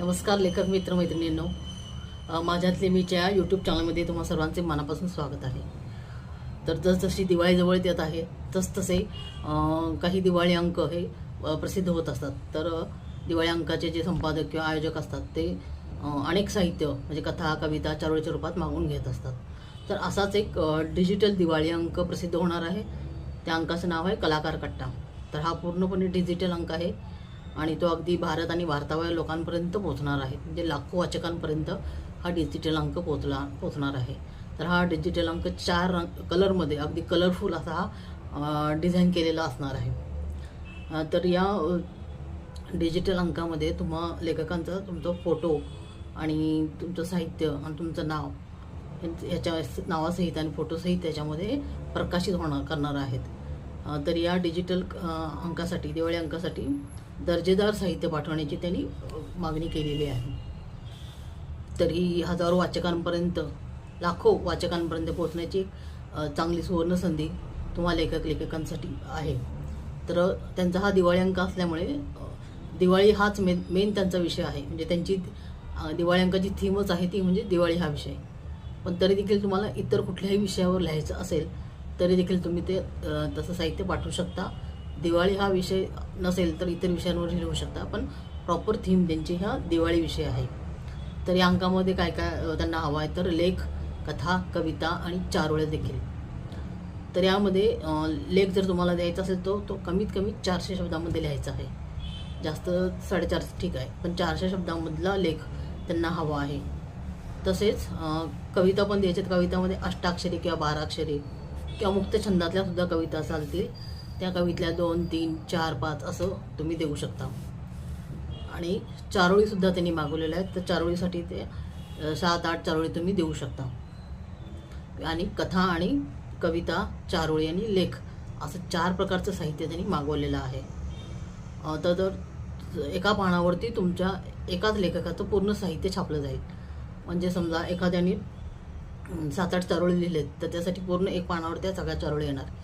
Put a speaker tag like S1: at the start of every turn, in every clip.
S1: नमस्कार लेखक मित्र मैत्रिणींनो, माझ्यातले मीच्या यूट्यूब चॅनलमध्ये तुम्हा सर्वांचे मनापासून स्वागत आहे. तर जसजशी दिवाळी जवळ येत आहे तसतसे काही दिवाळी अंक हे प्रसिद्ध होत असतात. तर दिवाळी अंकाचे जे संपादक किंवा आयोजक असतात ते अनेक साहित्य म्हणजे कथा, कविता, चारोळीच्या रूपात मागवून घेत असतात. तर असाच एक डिजिटल दिवाळी अंक प्रसिद्ध होणार आहे. त्या अंकाचं नाव आहे कलाकार कट्टा. तर हा पूर्णपणे डिजिटल अंक आहे आणि तो अगदी भारत आणि भारताबाहेर लोकांपर्यंत पोहोचणार आहे. म्हणजे लाखो वाचकांपर्यंत हा डिजिटल अंक पोहोचणार आहे. तर हा डिजिटल अंक 4 कलरमध्ये अगदी कलरफुल असा हा डिझाईन केलेला असणार आहे. तर या डिजिटल अंकामध्ये तुम्हा लेखकांचा तुमचा फोटो आणि तुमचं साहित्य आणि तुमचं नाव ह्याच्या नावासहित आणि फोटोसहित त्याच्यामध्ये प्रकाशित करणार आहेत. तर या डिजिटल अंकासाठी, दिवाळी अंकासाठी दर्जेदार साहित्य पाठवण्याची त्यांनी मागणी केलेली आहे. तर ही हजारो वाचकांपर्यंत, लाखो वाचकांपर्यंत पोहोचण्याची चांगली सुवर्ण संधी तुम्हा लेखकांसाठी आहे. तर त्यांचा हा दिवाळी अंक असल्यामुळे दिवाळी हाच मेन त्यांचा विषय आहे. म्हणजे त्यांची दिवाळी अंकाची थीमच आहे ती म्हणजे दिवाळी हा विषय. पण तरी देखील तुम्हाला इतर कुठल्याही विषयावर लिहायचं असेल तरी देखील तुम्ही ते तसं साहित्य पाठवू शकता. दिवाळी हा विषय नसेल तर इतर विषयांवर लिहू शकता, पण प्रॉपर थीम त्यांची हा दिवाळी विषय आहे. तर या अंकामध्ये काय काय त्यांना हवं आहे तर लेख, कथा, कविता आणि चारोळ्या देखील. तर यामध्ये लेख जर तुम्हाला द्यायचा असेल तो कमीत कमी 400 शब्दामध्ये लिहायचा आहे. जास्त 450 ठीक आहे, पण 400 शब्दांमधला लेख त्यांना हवा आहे. तसेच कविता पण द्यायच्यात. कवितामध्ये अष्टाक्षरी किंवा 12 अक्षरी किंवा मुक्त छंदातल्या सुद्धा कविता चालतील. त्या कवितल्या 2, 3, 4, 5 असं तुम्ही देऊ शकता. आणि चारोळीसुद्धा त्यांनी मागवलेल्या आहेत. तर चारोळीसाठी ते 7, 8 चारोळी तुम्ही देऊ शकता. आणि कथा आणि कविता, चारोळी आणि लेख असं 4 प्रकारचं साहित्य त्यांनी मागवलेलं आहे. तर एका पानावरती तुमच्या एकाच लेखकाचं पूर्ण साहित्य छापलं जाईल. म्हणजे समजा एखाद्याने 7, 8 चारोळी लिहिलेत तर त्यासाठी पूर्ण एक पानावर त्या सगळ्या चारोळी येणार.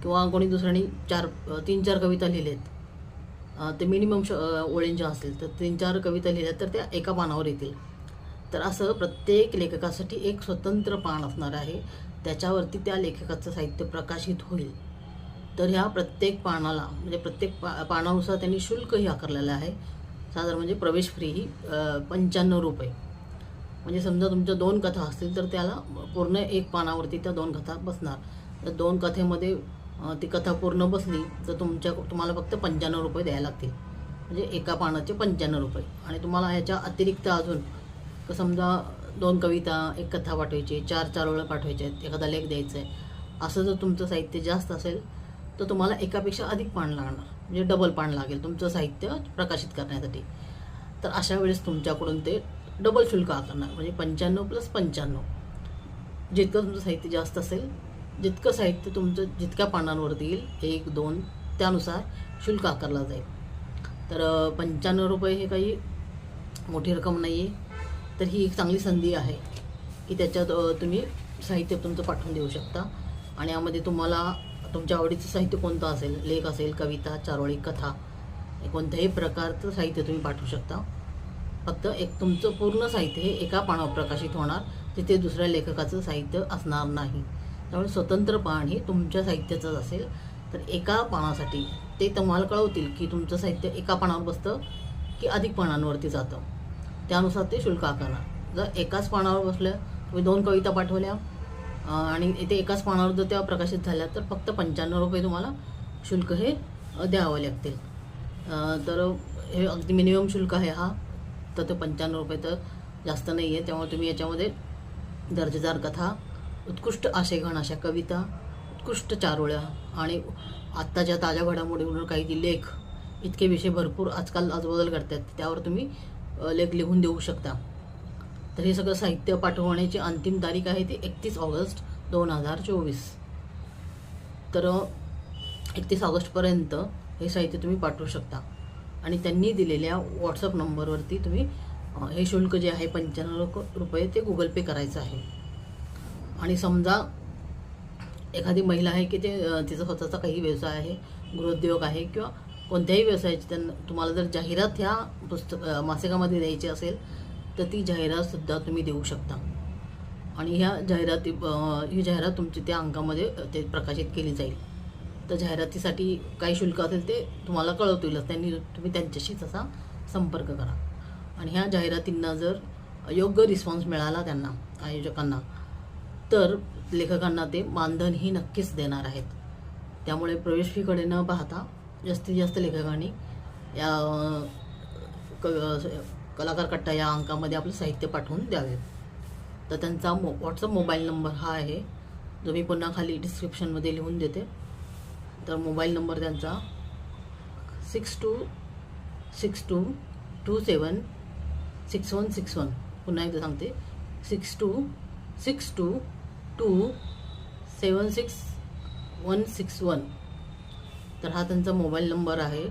S1: किंवा कोणी दुसऱ्याने 3, 4 कविता लिहिलेत, ते मिनिमम ओळींच्या असतील तर 3, 4 कविता लिहिल्यात तर त्या एका पानावर येतील. तर असं प्रत्येक लेखकासाठी एक स्वतंत्र पान असणार आहे. त्याच्यावरती त्या लेखकाचं साहित्य प्रकाशित होईल. तर ह्या प्रत्येक पानाला म्हणजे प्रत्येक पानानुसार त्यांनी शुल्कही आकारलेलं आहे. साधारण म्हणजे प्रवेश फी ही 95 रुपये. म्हणजे समजा तुमच्या 2 कथा असतील तर त्याला पूर्ण एक पानावरती त्या 2 कथा बसणार. तर 2 कथेमध्ये ती कथा पूर्ण बसली तर तुम्हाला फक्त 95 रुपये द्यायला लागतील. म्हणजे एका पानाचे 95 रुपये. आणि तुम्हाला ह्याच्या अतिरिक्त अजून समजा 2 कविता, 1 कथा पाठवायची, 4 चारोळ्या पाठवायच्या आहेत, एखादा लेख द्यायचा आहे, असं जर तुमचं साहित्य जास्त असेल तर तुम्हाला एकापेक्षा अधिक पान लागणार. म्हणजे डबल पान लागेल तुमचं साहित्य प्रकाशित करण्यासाठी. तर अशा वेळेस तुमच्याकडून ते डबल शुल्क आकारणार. म्हणजे 95 + 95. जितकं तुमचं साहित्य जास्त असेल, जितकं साहित्य तुमचं जितक्या पानांवरती येईल 1, 2 त्यानुसार शुल्क आकारला जाईल. तर 95 रुपये हे काही मोठी रक्कम नाही आहे. तर ही एक चांगली संधी आहे की त्याच्यात तुम्ही साहित्य तुमचं पाठवून देऊ शकता. आणि यामध्ये तुम्हाला तुमच्या आवडीचं साहित्य कोणतं असेल, लेख असेल, कविता, चारोळी, कथा, कोणत्याही प्रकारचं साहित्य तुम्ही पाठवू शकता. फक्त एक तुमचं पूर्ण साहित्य हे एका पानावर प्रकाशित होणार. तिथे दुसऱ्या लेखकाचं साहित्य असणार नाही. त्यामुळे स्वतंत्र पान हे तुमच्या साहित्याचंच असेल. तर एका पानासाठी ते तुम्हाला कळवतील की तुमचं साहित्य एका पानावर बसतं की अधिक पानांवरती जातं. त्यानुसार ते शुल्क आकारणार. जर एकाच पानावर बसलं, तुम्ही 2 कविता पाठवल्या आणि ते एकाच पानावर जर त्या प्रकाशित झाल्या तर फक्त 95 रुपये तुम्हाला शुल्क हे द्यावं लागतील. तर हे अगदी मिनिमम शुल्क आहे हा. तर ते 95 रुपये तर जास्त नाही आहे. त्यामुळे तुम्ही याच्यामध्ये दर्जेदार कथा, उत्कृष्ट आशयघन अशा कविता, उत्कृष्ट चारोळ्या आणि आत्ताच्या ताज्या घडामोडीवर काही लेख, इतके विषय भरपूर आजकाल आजबदल करतात, त्यावर तुम्ही लेख लिहून देऊ शकता. तर हे सगळं साहित्य पाठवण्याची अंतिम तारीख आहे ती 31 ऑगस्ट 2024. तर 31 ऑगस्टपर्यंत हे साहित्य तुम्ही पाठवू शकता. आणि त्यांनी दिलेल्या व्हॉट्सअप नंबरवरती तुम्ही हे शुल्क जे आहे 95 रुपये ते गुगल पे करायचं आहे. आणि समजा एखादी महिला आहे की तिचा स्वतःचा काही व्यवसाय आहे, गृहोद्योग आहे किंवा कोणत्याही व्यवसायाची त्यांना तुम्हाला जर जाहिरात ह्या मासिकामध्ये द्यायची असेल तर ती जाहिरातसुद्धा तुम्ही देऊ शकता. आणि ह्या ही जाहिरात तुमची त्या अंकामध्ये ते प्रकाशित केली जाईल. तर जाहिरातीसाठी काही शुल्क असेल ते तुम्हाला कळवतीलच, तुम्ही त्यांच्याशी तसा संपर्क करा. आणि ह्या जाहिरातींना जर योग्य रिस्पॉन्स मिळाला त्यांना, आयोजकांना, तर लेखकांना ते मानधनही नक्कीच देणार आहेत. त्यामुळे प्रवेश फीकडे न पाहता जास्तीत जास्त लेखकांनी या कलाकार कट्टा या अंकामध्ये आपलं साहित्य पाठवून द्यावे. तर त्यांचा व्हॉट्सअप मोबाईल नंबर हा आहे, जो मी पुन्हा खाली डिस्क्रिप्शनमध्ये लिहून देते. तर मोबाईल नंबर त्यांचा 6262276161. पुन्हा एकदा सांगते, 6262276161. तर हा त्यांचा मोबाईल नंबर आहे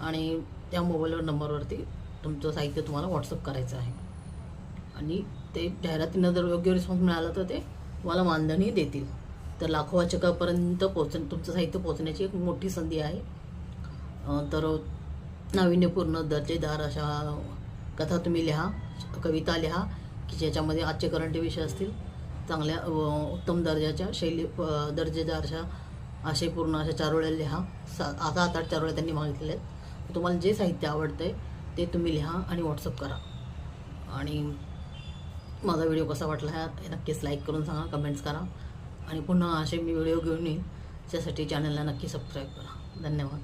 S1: आणि त्या नंबरवरती तुमचं साहित्य तुम्हाला व्हॉट्सअप करायचं आहे. आणि ते जाहिरातींना जर योग्य रिस्पॉन्स मिळाला तर ते तुम्हाला मानधनही देतील. तर लाखो वाचकापर्यंत तुमचं साहित्य पोहोचण्याची एक मोठी संधी आहे. तर नाविन्यपूर्ण दर्जेदार अशा कथा तुम्ही लिहा, कविता लिहा की ज्याच्यामध्ये आजचे करंट विषय असतील, चांगल्या उत्तम दर्जाच्या दर्जेदार अशा आशयपूर्ण अशा चारोळ्या लिहा. 7-8 चारोळ्या त्यांनी मागितलेल्या आहेत. तुम्हाला जे साहित्य आवडतं आहे ते तुम्ही लिहा आणि व्हॉट्सअप करा. आणि माझा व्हिडिओ कसा वाटला हे नक्कीच लाईक करून सांगा, कमेंट्स करा. आणि पुन्हा असे मी व्हिडिओ घेऊन येईन, त्यासाठी चॅनलला नक्की सबस्क्राईब करा. धन्यवाद.